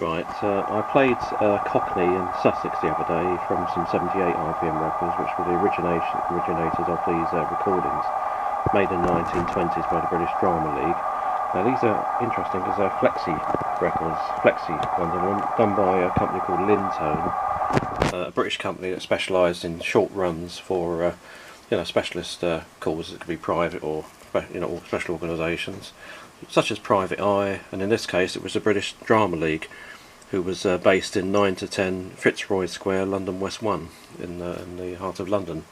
Right, I played Cockney in Sussex the other day from some 78 RPM records, which were the originators of these recordings, made in the 1920s by the British Drama League. Now these are interesting because they're flexi records, flexi ones, done by a company called Lyntone, a British company that specialised in short runs for specialist causes. It could be private or or special organisations, such as Private Eye, and in this case it was the British Drama League, who was based in 9 to 10 Fitzroy Square, London West 1, in the heart of London.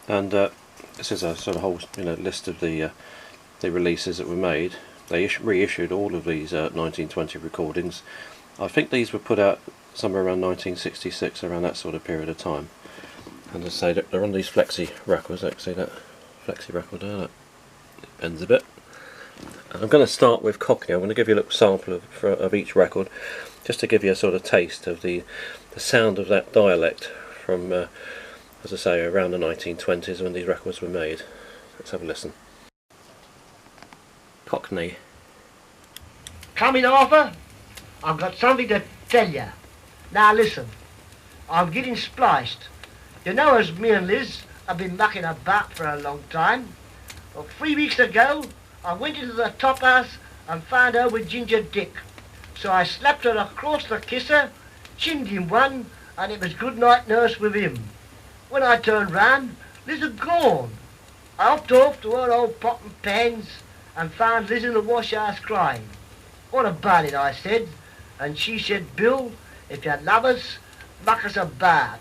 And this is a sort of whole list of the releases that were made. They reissued all of these 1920 recordings. I think these were put out somewhere around 1966, around that sort of period of time. And as I say, they're on these flexi records. See that flexi record there? That bends a bit. And I'm going to start with Cockney. I'm going to give you a little sample of each record, just to give you a sort of taste of the sound of that dialect from, as I say, around the 1920s when these records were made. Let's have a listen. Cockney. Come in, Arthur. I've got something to tell you. Now listen, I'm getting spliced. You know, as me and Liz have been mucking about for a long time. Well, 3 weeks ago, I went into the top house and found her with Ginger Dick. So I slapped her across the kisser, chinned him one, and it was good night nurse with him. When I turned round, Liz had gone. I hopped off to her old pot and pans and found Liz in the wash house crying. What about it, I said, and she said, Bill, if you love us, muck us about.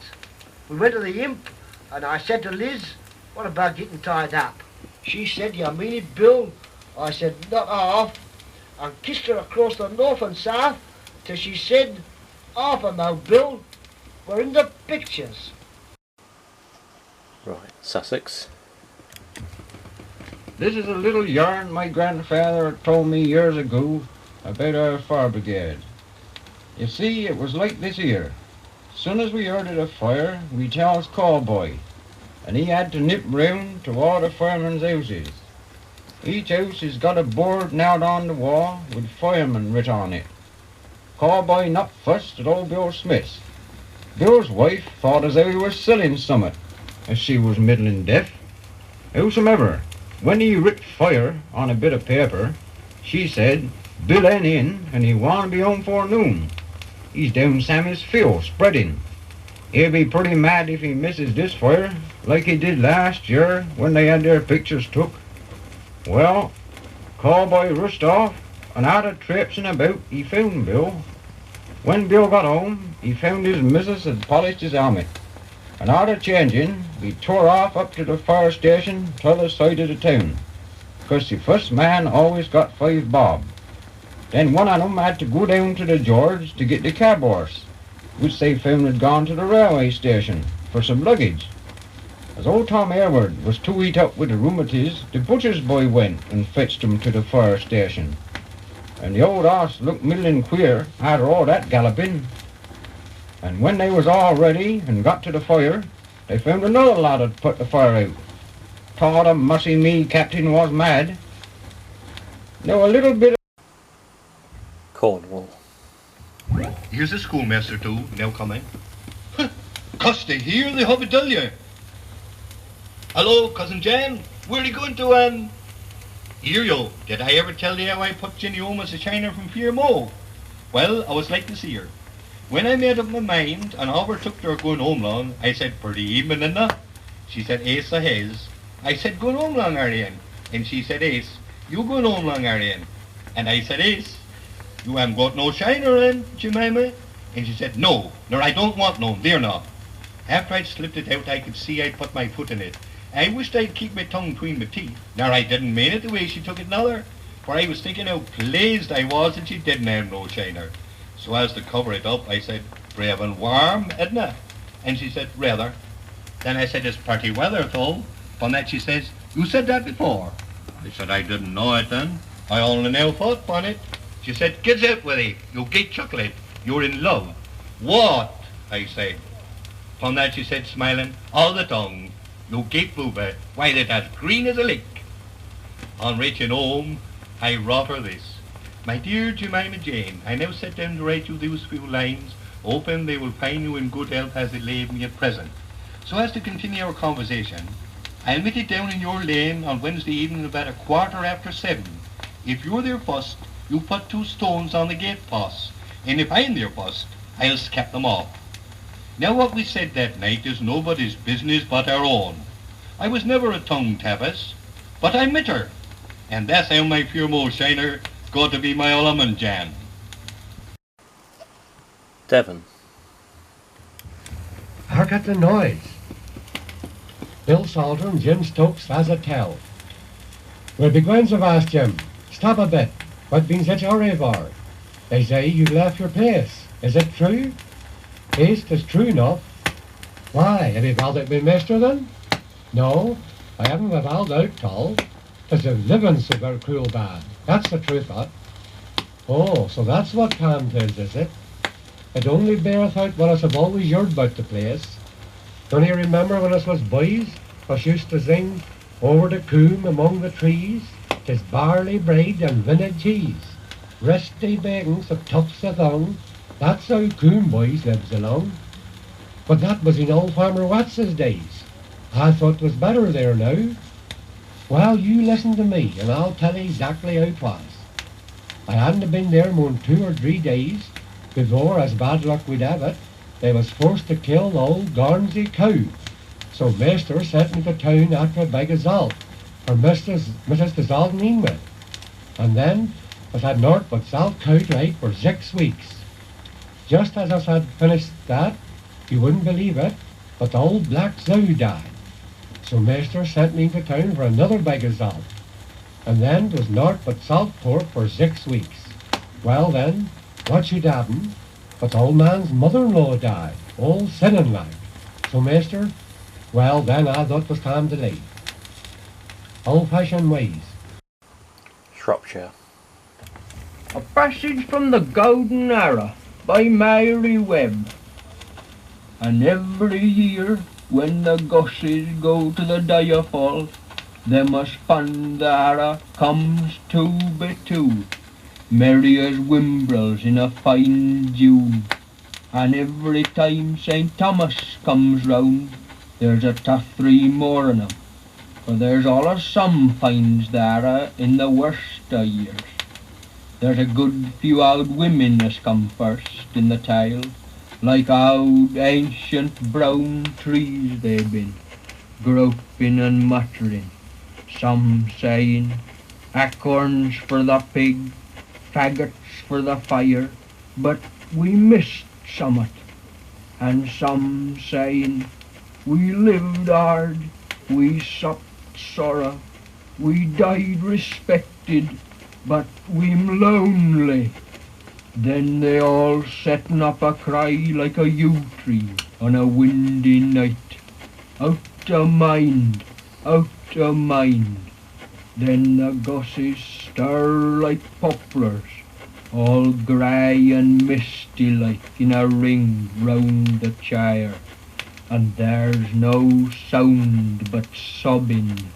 We went to the imp, and I said to Liz, what about getting tied up? She said, you mean it, Bill? I said, not half, and kissed her across the north and south till she said, half a mo, Bill, we're in the pictures. Right, Sussex. This is a little yarn my grandfather told me years ago about our fire brigade. You see, it was like this here. Soon as we heard of a fire, we tells call boy, and he had to nip round to all the firemen's houses. Each house has got a board nailed on the wall with fireman writ on it. Call boy knocked first at old Bill Smith's. Bill's wife thought as though he was selling summat, as she was middling deaf. Howsomever, when he writ fire on a bit of paper, she said, Bill ain't in, and he want to be home for noon. He's down Sammy's field spreading. He'll be pretty mad if he misses this fire, like he did last year when they had their pictures took. Well, callboy rushed off, and out of traipsing about he found Bill. When Bill got home, he found his missus had polished his helmet, and out of changing, he tore off up to the fire station t'other side of the town, 'cause the first man always got 5 bob. Then one of them had to go down to the George to get the cab horse, which they found had gone to the railway station for some luggage. As old Tom Aylward was too eat up with the rheumatiz, the butcher's boy went and fetched him to the fire station. And the old horse looked middling queer after all that galloping. And when they was all ready and got to the fire, they found another lad had put the fire out. Thought a mussy me captain was mad. Now a little bit of Cornwall. Here's the schoolmaster too, now coming. Cuss to hear the hubby tell you. Hello, Cousin Jan, where are you going to, Here yo, did I ever tell you how I put Jenny home as a shiner from Fearmo? Well, I was like to see her. When I made up my mind and overtook her going home long, I said, pretty evening, Linda. She said, Ace I has. I said, going home long, Ariane. And she said, Ace, you going home long, Ariane. And I said, Ace, you haven't got no shiner in, Jemima? And she said, no, nor I don't want no, there not. After I'd slipped it out, I could see I'd put my foot in it. I wished I'd keep my tongue between my teeth. Now I didn't mean it the way she took it another, for I was thinking how pleased I was that she didn't have no shiner. So as to cover it up, I said, brave and warm, Edna. And she said, rather. Then I said, it's pretty weather, though. Upon that she says, you said that before. I said, I didn't know it then. I only now thought upon it. She said, get out with it, you gay chocolate, you're in love. What? I said. Upon that she said, smiling, all the tongue. You gate boober, why that as green as a lick. On reaching home, I wrought her this. My dear Jemima Jane, I now set down to write you these few lines, hoping they will find you in good health as it leave me at present. So as to continue our conversation, I'll meet it down in your lane on Wednesday evening about 7:15. If you're there first, you put 2 stones on the gate post, and if I'm there first, I'll skip them off. Now what we said that night is nobody's business but our own. I was never a tongue tappus, but I met her, and that's how my foremost shiner got to be my almond Jan. Devon. Hark at the noise. Bill Salter and Jim Stokes has a tell. We'll be going to ask Jim. Stop a bit. What been such a hurry for? They say you left your place. Is it true? Yes, 'tis true enough. Why, have you found it been mister then? No, I haven't found out, Tall. 'Tis the living so very cruel bad. That's the truth of it. Oh, so that's what Cam tells, is it? It only beareth out what us have always heard about the place. Don't you remember when us was boys, us used to sing, over the coombe among the trees, 'tis barley bread and vintage cheese, resty bakings of tufts of thong, that's how coombe boys lives along. But that was in old Farmer Watts's days. I thought 'twas better there now. Well, you listen to me, and I'll tell you exactly how it was. I hadn't been there more than 2 or 3 days before, as bad luck would have it, they was forced to kill an old Guernsey cow. So Master sent me to town after a bag of salt, for Mrs. to salt me with. And then us had naught but salt cow to eat for 6 weeks. Just as us had finished that, you wouldn't believe it, but the old black sow died. So Master sent me to town for another bag of salt. And then 'twas naught but salt pork for 6 weeks. Well then, what should happen? But the old man's mother-in-law died, all sinning like. So Master, well then I thought 'twas time to leave. Old-fashioned ways. Shropshire. A passage from the Golden Era by Mary Webb. And every year when the gosses go to the Diafall, they must find the Ara comes 2 by 2, merry as wimbrels in a fine June. And every time St. Thomas comes round, there's a ta 3 more in 'em, for there's allus some finds the Ara in the worst o' years. There's a good few old women as come first in the tale, like old ancient brown trees they've been, groping and muttering, some saying, acorns for the pig, faggots for the fire, but we missed summat, and some saying, we lived hard, we supped sorrow, we died respected, but we'm lonely. Then they all settin' up a cry like a yew tree on a windy night. Out o' mind, out o' mind. Then the gosses stir like poplars, all grey and misty like in a ring round the chair, and there's no sound but sobbing.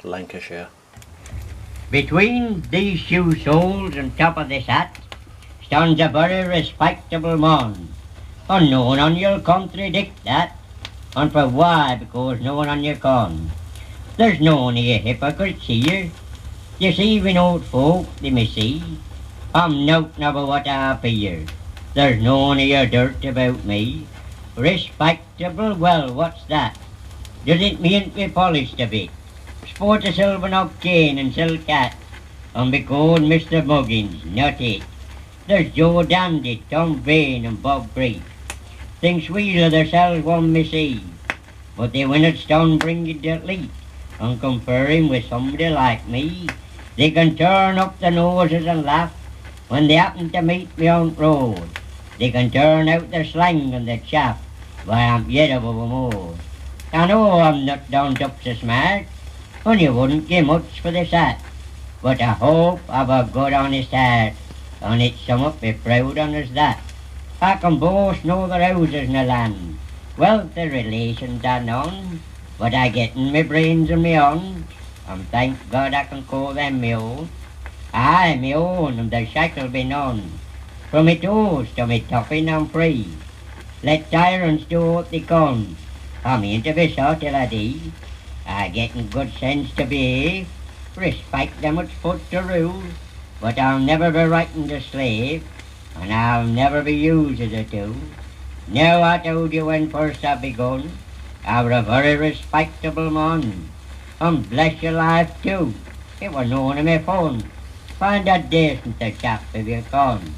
Lancashire. Between these 2 souls on top of this hat stands a very respectable man, and no one on you'll contradict that, and for why? Because no one on you can. There's no any hypocrites here, deceiving old folk they may see. I'm nothing about what I appear, there's no any dirt about me. Respectable, well, what's that? Does it mean to be polished a bit? Sport a silver knob cane and silk hat, and be called Mr. Muggins, not it. There's Joe Dandy, Tom Vane and Bob Brief. Thinks we of themselves one may see, but they winna stand bring it to leak, and compare him with somebody like me. They can turn up their noses and laugh when they happen to meet me on the road. They can turn out their slang and their chaff, why I'm yet above 'em all. I know I'm not done up so smart, and you wouldn't give much for this hat, but I hope I've a good honest heart, and it's summat be proud on as that. I can boast no other houses in the land, wealth or relations are none, but I get in my brains and my own, and thank God I can call them my own. Aye, my own, and the shackle be none. From me toes to me topping I'm free. Let tyrants do what they can. I mean to be so till I die. I getting good sense to behave. Respect them which put to rule. But I'll never be writing to slave, and I'll never be used as a tool. Now I told you when first I begun, I were a very respectable man. And bless your life too, it was none of me fun. Find a decent chap if you can.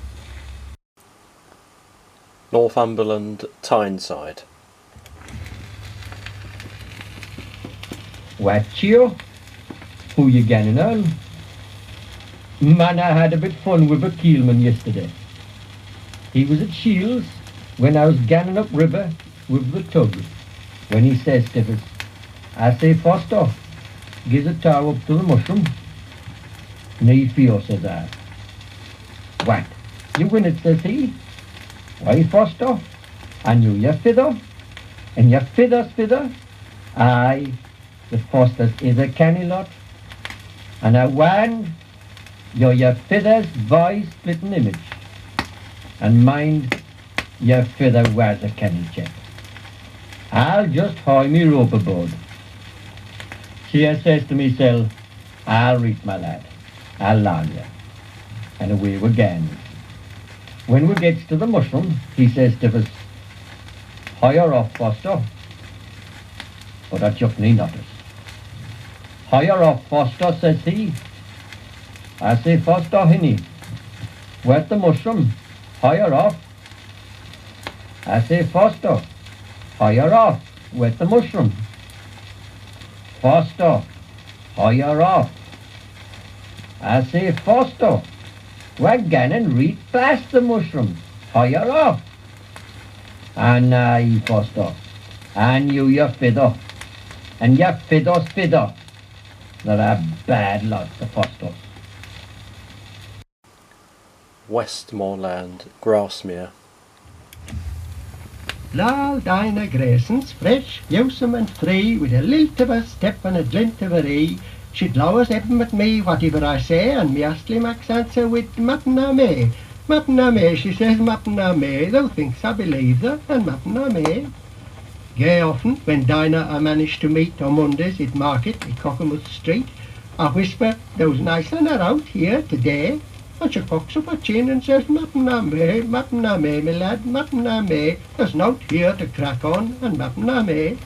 Northumberland, Tyneside. What, cheer? Who you ganning on? Man, I had a bit fun with a keelman yesterday. He was at Shields when I was ganning up river with the tug. When he says to us, I say, Foster, give the tow up to the mushroom. Nay fear, says I. What? You win it, says he. Why, Foster? And you feather? And your feather? Aye, the Fosters is a canny lot. And I warn your feathers voice splitting image. And mind, your feather wears a canny chap. I'll just hoy me rope aboard. She says to myself, I'll reach my lad. I'll larn you. And away we gan. When we gets to the mushroom, he says to us, hoy her off, Foster. But I chuck me notice. Hoy her off, Foster, says he. I say, Foster, hinny, where's the mushroom? Hoy her off. I say, Foster, hoy her off, where's the mushroom? Foster, hoy her off. I say, Foster, we're ganning read past the mushroom. Hoy her off. And aye, Foster, and you your feather, and your feather's feather. They're a bad lot, the Fosters. Westmorland, Grasmere. Lal dine grassens, fresh, usome and free, with a lilt of a step and a glint of a ray. She'd lowers eben at me, whatever I say, and me astly makes answer with Mapna me. Mapna me, she says, Mapna me, thou thinks I believe her, and Mapna me. Gay often, when Dinah I managed to meet on Mondays at market in Cockermouth Street, I whisper, those nice and are out here today. And she cocks up her chin and says, Mapna me, my lad, Mapna me, there's nought here to crack on, and Mapna me.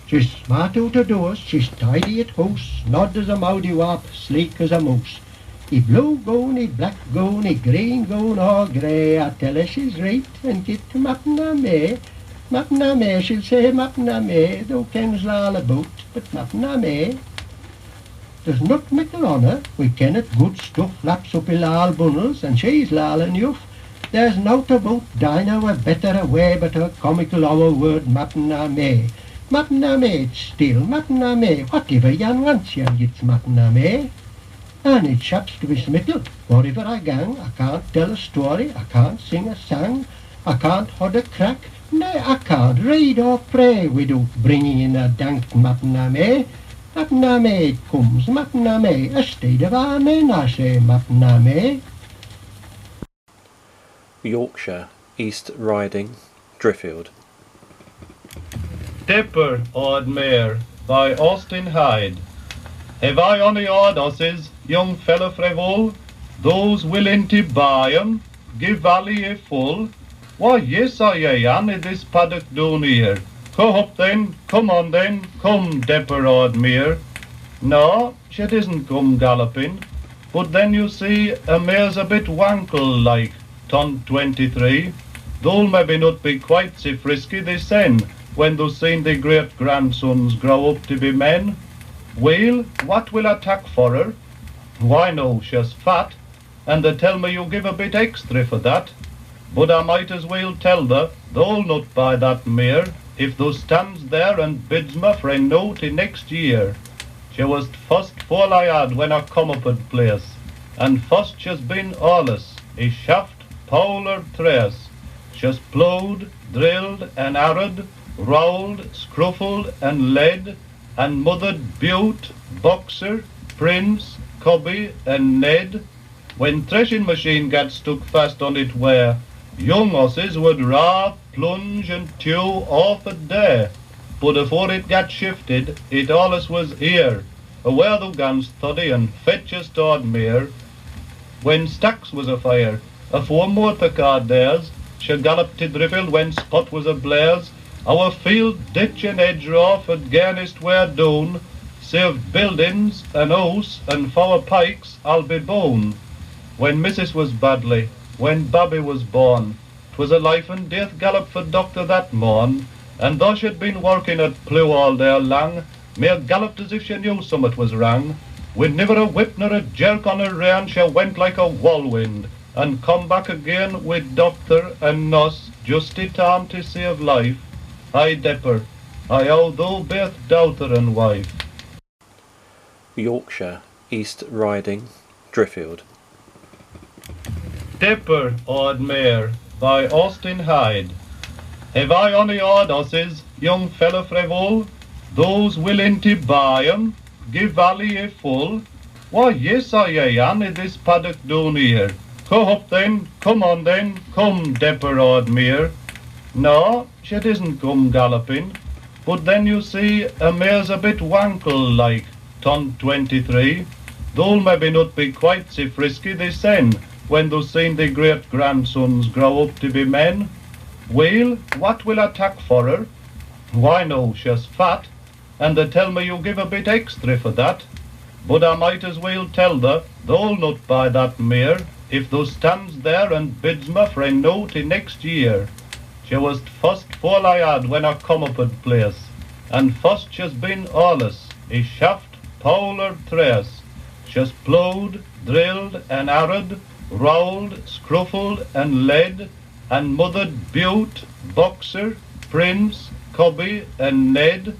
She's smart out of doors, she's tidy at house, nod as a moudywap, sleek as a mouse. He blue gown, he black gown, he green gown or grey, I tell her she's right, and get to Mapna me. Mapna me, she'll say, Mapna me, thou kens all about, but Mapna me. There's not mickle on her, we ken it good stuff laps up in lal bunnels, and she's lal enough. There's nought about Dinah were better away, but her comical our word Mapna me. Mapna me, it's still Mapna me, whatever yan wants yan gets Mapna me. And it chaps to be smittle, wherever I gang, I can't tell a story, I can't sing a song, I can't hold a crack, nay, I can't read or pray without bringing in a dank Mapna me. Mapna me it comes, Mapna me, a state of amen, I say Mapna me. Yorkshire East Riding, Driffield. Dipper, Odd Mare, by Austin Hyde. Have I any odd horses, young fellow Frevol? Those willing to buy 'em, give Valley a full? Why, yes, I am in this paddock down here. Come up then, come on then, come, Dipper, Odd Mare. No, she isn't come galloping, but then you see a mare's a bit wankle like, ton 23. They'll maybe not be quite so frisky this end, when they've seen their great-grandsons grow up to be men. Well, what will I tack for her? Why no, she's fat, and they tell me you give a bit extra for that. But I might as well tell her, they'll not buy that mare, if thou stands there and bids me for a note in next year. She was the first foal I had when I come up at place, and first she's been allus, a shaft, pole or trace. She's ploughed, drilled and harrowed, rolled, scruffled and led, and mothered Bute, Boxer, Prince, Cobby, and Ned. When threshing machine got stuck fast on it where young horses would raw, plunge, and tew off a day. But afore it got shifted, it allus was here, aware the guns thuddy and fetches toward mere. When stacks was afire, afore motor car dares, she galloped to dribble when spot was ablaze. Our field, ditch, and hedge off at garnist were down, save buildings, and house, and four pikes, I'll be bone. When Mrs. was badly, when Babby was born, 'twas a life and death gallop for doctor that morn, and though she'd been working at plew all day long, mere galloped as if she knew summat was wrong. With never a whip nor a jerk on her rein, she went like a whirlwind, and come back again with doctor and nurse, just in time to save life. I depper, I owe thou both daughter and wife. Yorkshire East Riding, Driffield. Dipper, odd mare, by Austin Hyde. Have I ony odd horses, young fellow frevol, those willing to buy 'em, give valley a full? Why, yes, I am in this paddock down here. Come up then, come on then, come, Dipper, odd mare. No, she doesn't come galloping, but then you see a mare's a bit wankle like, ton 23. They'll maybe not be quite so frisky this end, when they've seen their great-grandsons grow up to be men. Well, what will I tack for her? Why no, she's fat, and they tell me you give a bit extra for that. But I might as well tell her, they'll not buy that mare, if thou stands there and bids me for a note till next year. She was the first foal I had when I come up at place, and first she's been allus, a shaft, pole or trace. She's ploughed, drilled, and harrowed, rolled, scruffled, and led, and mothered Bute, Boxer, Prince, Cobby, and Ned.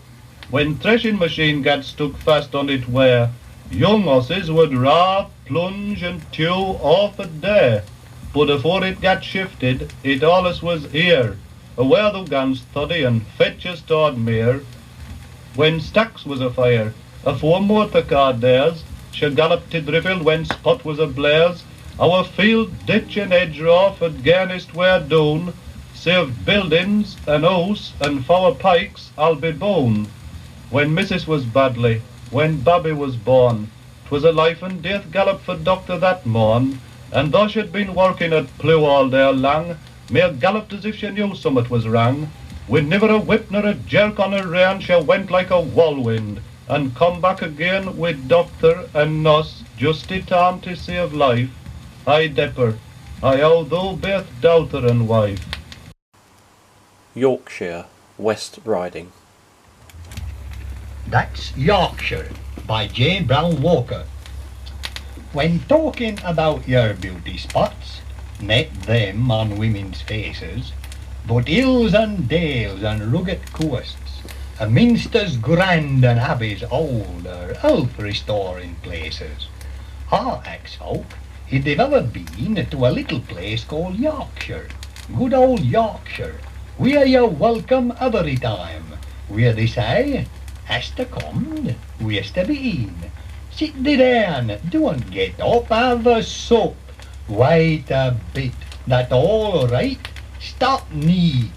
When threshing machine got stuck fast on it where young horses would raw, plunge, and tew off a day. But afore it got shifted, it allus was here, aware the guns thuddy and fetches toward mere. When stacks was afire, afore motor car dares, she galloped to dribble when spot was ablaze. Our field, ditch, and hedge off at garnist were down, save buildings, and house, and four pikes, I'll be bone. When Mrs. was badly, when Babby was born, 'twas a life and death gallop for doctor that morn, and though she'd been working at plew all day long, mere galloped as if she knew summat was wrong. With never a whip nor a jerk on her rein, she went like a whirlwind, and come back again with doctor and nurse, just in time to save life. I depper, I owe thou both daughter and wife. Yorkshire West Riding. That's Yorkshire by J. Brown Walker. When talking about your beauty spots, not them on women's faces, but hills and dales and rugged coasts, and minsters grand and abbeys old, or health restoring places. Our ex-folk, if they've ever been to a little place called Yorkshire, good old Yorkshire, where you're welcome every time, where they say, has to come, where's to be in. Sit thee down, don't get up, have a sup. Wait a bit, that's all right, stop neat.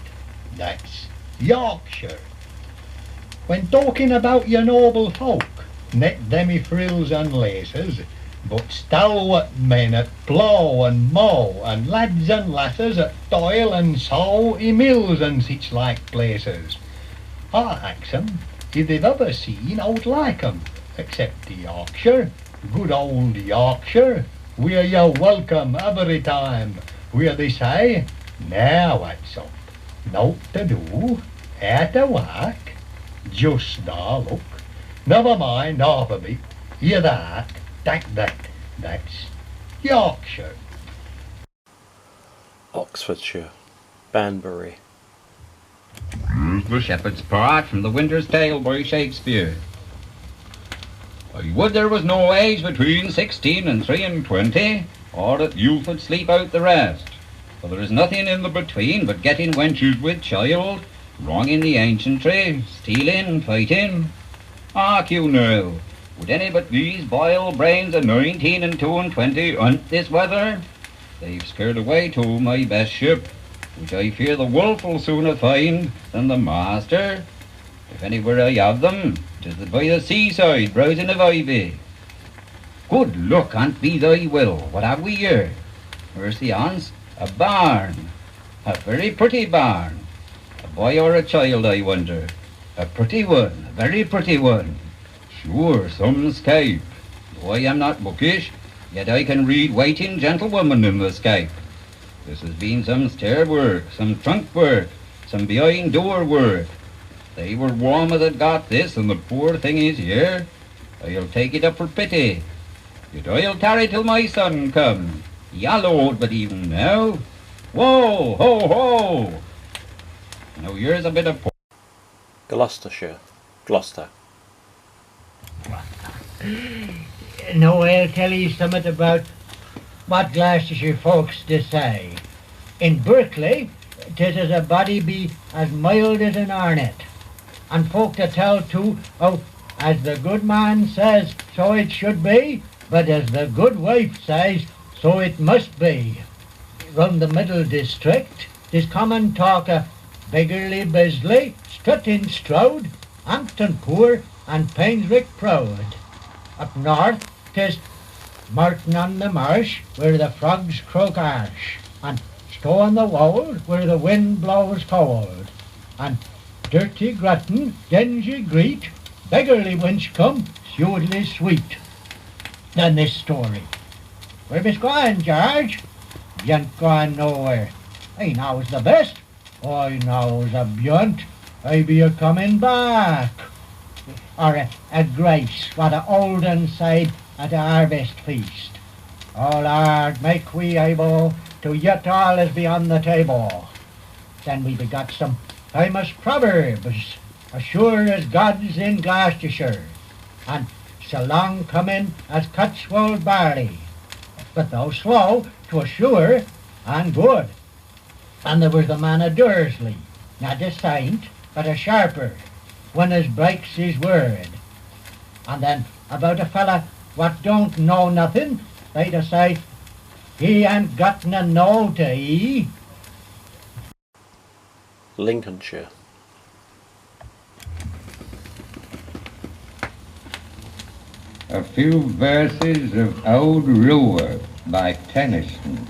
That's Yorkshire. When talking about your noble folk, not them i frills and laces, but stalwart men at plough and mow, and lads and lasses at toil and sow i mills and such like places. I ax 'em if they've ever seen aught like 'em, except the Yorkshire, good old Yorkshire, where you're welcome every time, where they say, now what's up, nought to do, out to work, just a look, never mind half of it, hear that, that's Yorkshire. Oxfordshire, Banbury. The Shepherd's Part from The Winter's Tale by Shakespeare. I would there was no age between 16 and 23, or that youth would sleep out the rest. For there is nothing in the between but getting wenches with child, wronging the ancientry, stealing, fighting. Hark you now, would any but these vile brains of 19 and 22 hunt this weather? They've scared away to my best ship, which I fear the wolf will sooner find than the master. If anywhere I have them, 'tis by the seaside, browsing of ivy. Good luck, an't be thy will. What have we here? Where's the hans? A barn. A very pretty barn. A boy or a child, I wonder. A pretty one, a very pretty one. Sure, some scape. Though I am not bookish, yet I can read waiting gentlewomen in the scape. This has been some stair work, some trunk work, some behind door work. They were warmer that got this, and the poor thing is here. I'll take it up for pity. Yet I'll tarry till my son come. Yallowed but even now. Whoa, ho, ho! Now here's a bit of Gloucestershire. Gloucester. Now I'll tell you something about what Gloucestershire folks do say. In Berkeley, 'tis as a body be as mild as an arnet. And folk to tell too, oh, as the good man says, so it should be, but as the good wife says, so it must be. Round the middle district, 'tis common talk of beggarly Bisley, Strutting Stroud, Ampton Poor, and Painswick Proud. Up north, 'tis Martin on the Marsh, where the frogs croak harsh, and Stow on the Wold, where the wind blows cold, and Dirty Grattan, Dingy Greet, beggarly Winchcombe, Sewardly Sweet. Then this story. Where bist going, George? Y'ain't going nowhere. I knows the best. I knows a beyond. I be a coming back. Or a grace, what a olden side at a harvest feast. Oh Lord, make we able to yet all as be on the table. Then we begot some famous proverbs, as sure as God's in Gloucestershire, and so long coming as Cotswold barley, but though slow, 'twas sure and good. And there was the man of Dursley, not a saint, but a sharper, one as breaks his word. And then about a fella what don't know nothing, they'd a say, he ain't got no know to he. Lincolnshire. A few verses of Old Rower by Tennyson.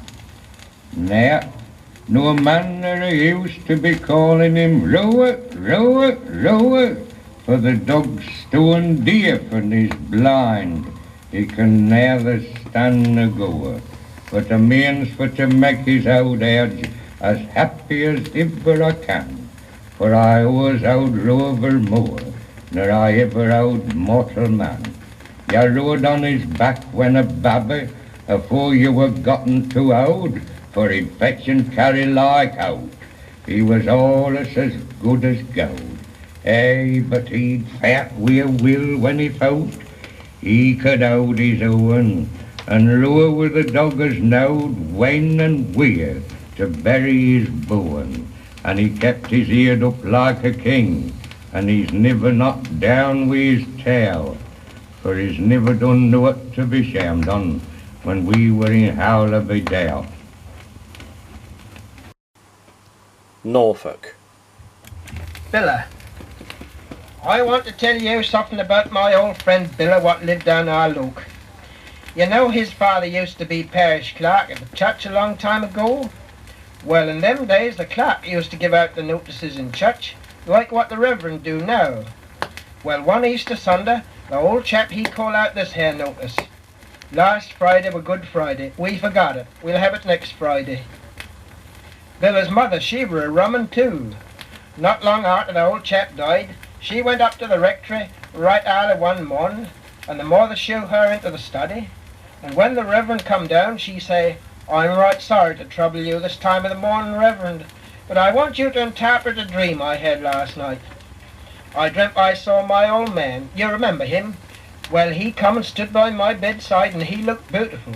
Now, no manner used to be calling him Rower, Rower, Rower, for the dog's stone deaf and he's blind. He can never stand a goer, but a means for to make his old age as happy as ever I can. For I was old rover more nor I ever old mortal man. You rode on his back when a babby, afore you were gotten too old, for he'd fetch and carry like out. He was allus as good as gold. Eh, but he'd fat wi' a will when he fought. He could hold his own, and roar with the dog as knowed when and where to bury his bone. And he kept his eared up like a king, and he's never knocked down wi' his tail, for he's never done nought to be shamed on when we were in Howlerby Dale. Norfolk. Billa, I want to tell you something about my old friend Billa what lived down our look. You know his father used to be parish clerk at the church a long time ago? Well, in them days the clerk used to give out the notices in church, like what the reverend do now. Well, one Easter Sunday, the old chap he called out this here notice. Last Friday were Good Friday. We forgot it. We'll have it next Friday. Billa's mother, she were a rum 'un too. Not long after the old chap died, she went up to the rectory right early one morning, and the mother showed her into the study. And when the reverend come down, she say, I'm right sorry to trouble you this time of the morning, reverend, but I want you to interpret a dream I had last night. I dreamt I saw my old man. You remember him? Well, he come and stood by my bedside, and he looked beautiful.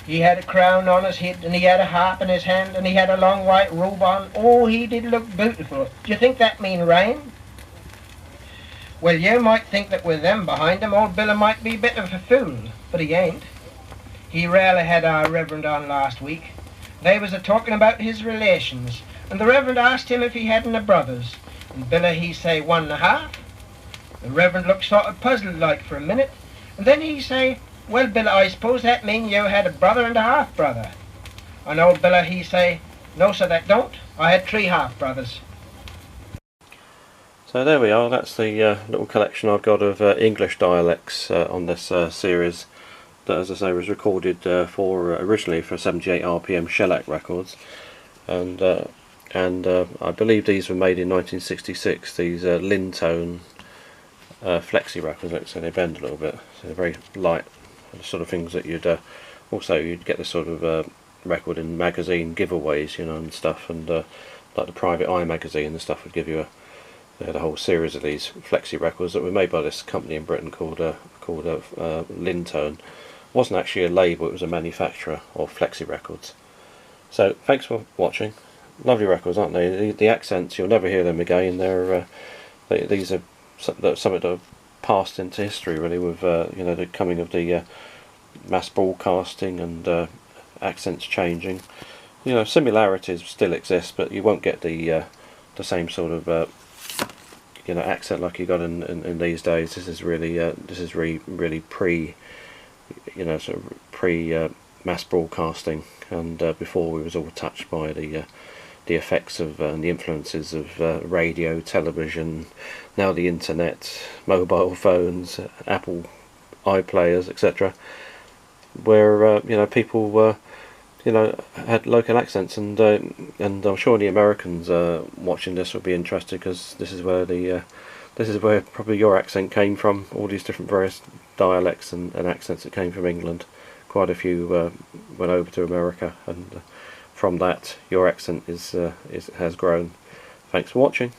He had a crown on his head, and he had a harp in his hand, and he had a long white robe on. Oh, he did look beautiful. Do you think that mean rain? Well, you might think that with them behind him, old Billa might be a bit of a fool, but he ain't. He rarely had our Reverend on last week. They was a-talking about his relations, and the Reverend asked him if he had any brothers, and Billa he say 1.5. The Reverend looked sort of puzzled like for a minute, and then he say, well, Billa, I suppose that mean you had a brother and a half-brother. And old Billa he say, no, sir, that don't. I had 3 half-brothers. So there we are, that's the little collection I've got of English dialects on this series that, as I say, was recorded originally for 78 RPM shellac records, and I believe these were made in 1966, these Lyntone flexi records, so they bend a little bit, so they're very light, the sort of things that you'd get this sort of record in magazine giveaways, you know, and stuff, and like the Private Eye magazine and stuff would give you they had a whole series of these flexi records that were made by this company in Britain called Lyntone. It wasn't actually a label, it was a manufacturer of flexi records. So thanks for watching. Lovely records, aren't they? The accents, you'll never hear them again. These are something that have passed into history really, with you know, the coming of the mass broadcasting and accents changing. You know, similarities still exist, but you won't get the same sort of you know, accent like you got in these days. This is really really pre, you know, sort of pre mass broadcasting, and before we was all touched by the effects of and the influences of radio, television, now the internet, mobile phones, Apple iPlayers, etc., where you know, people you know, had local accents, and I'm sure the Americans watching this will be interested, because this is where probably your accent came from. All these different various dialects and accents that came from England. Quite a few went over to America, and from that your accent has grown. Thanks for watching.